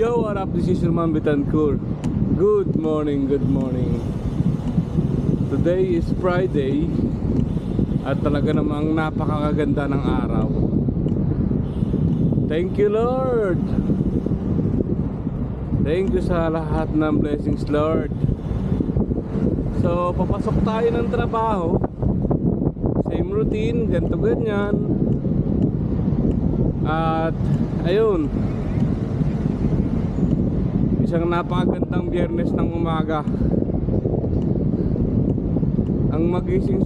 Yo, what up? This is Roman Betancourt. Good morning, good morning. Today is Friday at talaga namang napakaganda ng araw. Thank you, Lord. Thank you sa lahat ng blessings, Lord. So, papasok tayo ng trabaho. Same routine, ganito ganyan. At ayun, isang napakagandang Biyernes ng umaga. Ang magising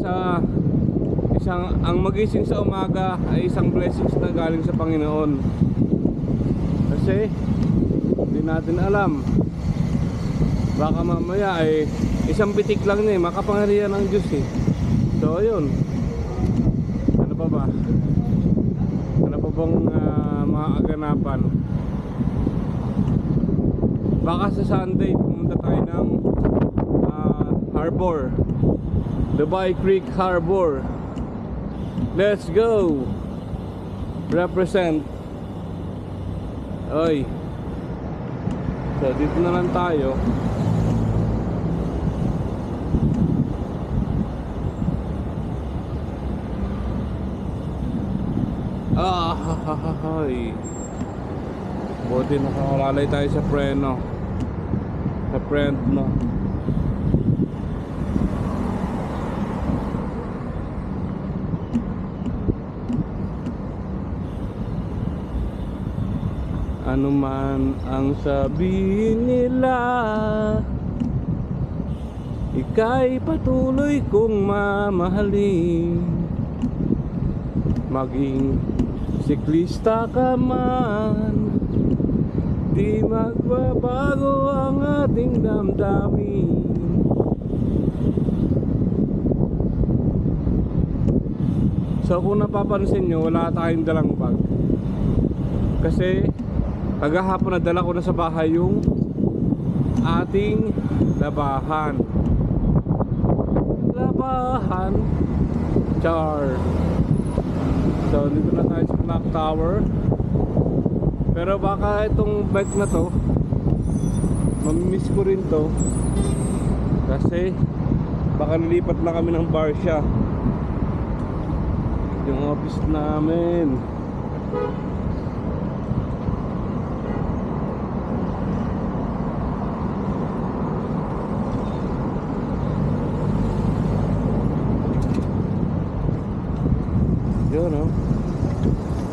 sa umaga ay isang blessings na galing sa Panginoon. Kasi hindi natin alam, baka mamaya ay isang bitik lang niya, makapangyarihan ng Diyos eh. So ayun, ano pa ba? Ano pa bang mga aganapan? Baka sa Sunday pumunta tayo ng harbor, Dubai Creek Harbor. Let's go! Represent. Oy. So dito na lang tayo. Ay. Buti nakalalay tayo sa preno. Sa friend, no. Ano man ang sabihin nila, ika'y patuloy kong mamahalin. Maging siklista ka man, di magbabago ang ating damdamin. So kung napapansin nyo, wala tayong dalang bag. Kasi kagahapon nadala ko na sa bahay yung ating labahan. Char. So dito na tayo sa clock tower. Pero baka itong bike na to, mamimiss ko rin to. Kasi baka nilipat lang kami ng Barcia, yung office namin.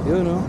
You know.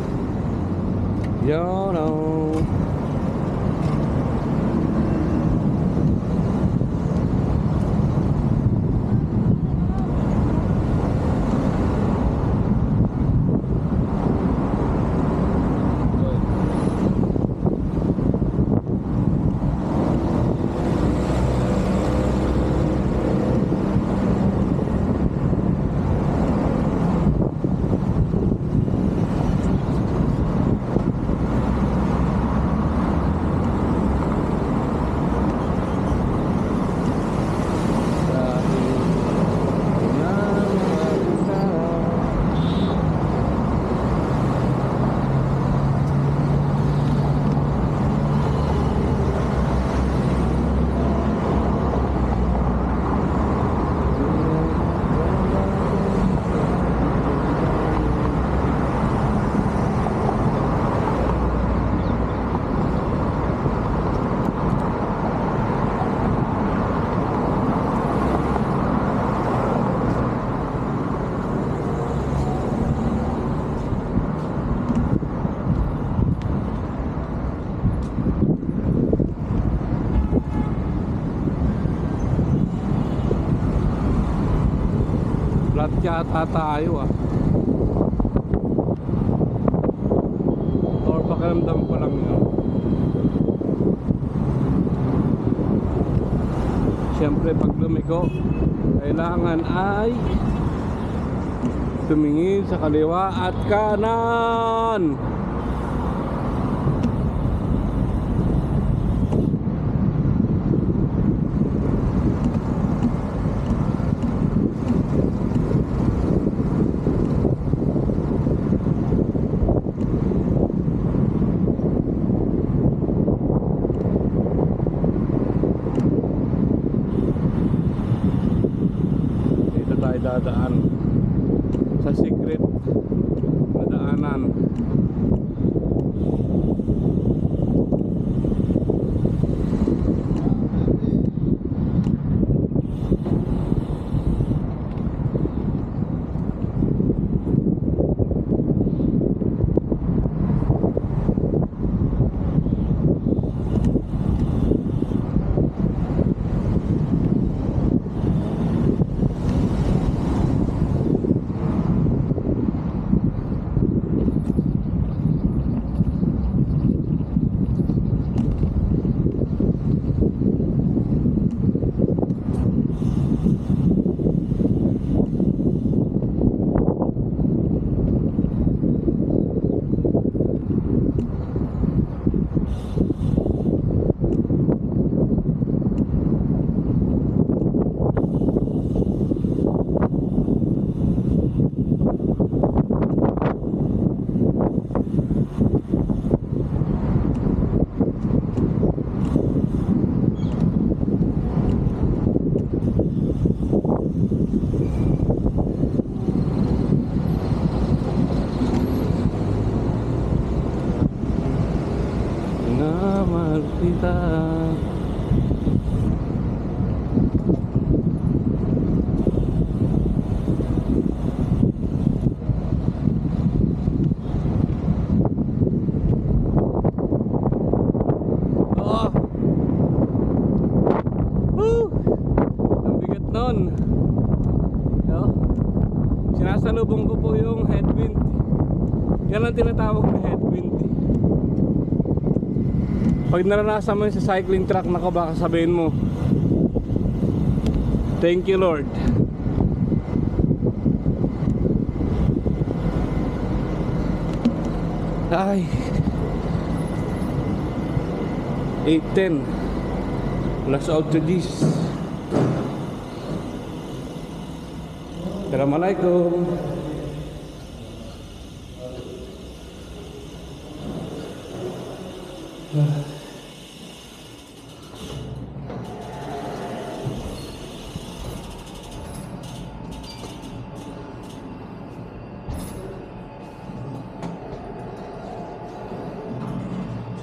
Flat yata tayo or pakiramdam ko lang yun. Siyempre pag lumiko, kailangan ay tumingin sa kaliwa at kanan. dadaan sa secret na daanan. Mahal kita. Oh. Woo! Ang bigat nun. So, sinasalubong ko po yung headwind. Yan ang tinatawag na headwind. Pag naranasan mo yun sa cycling track, nako, baka sabihin mo, thank you Lord. Ay, 8:10. Let's out to this. Assalamualaikum.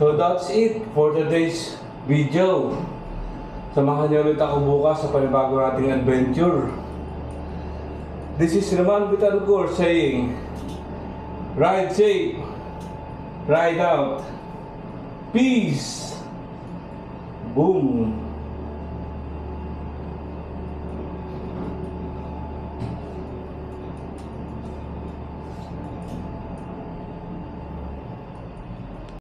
So that's it for today's video. Samahan niyo ulit ako bukas sa panibago nating adventure. This is Roman Bitancor saying, ride safe, ride out, peace, boom.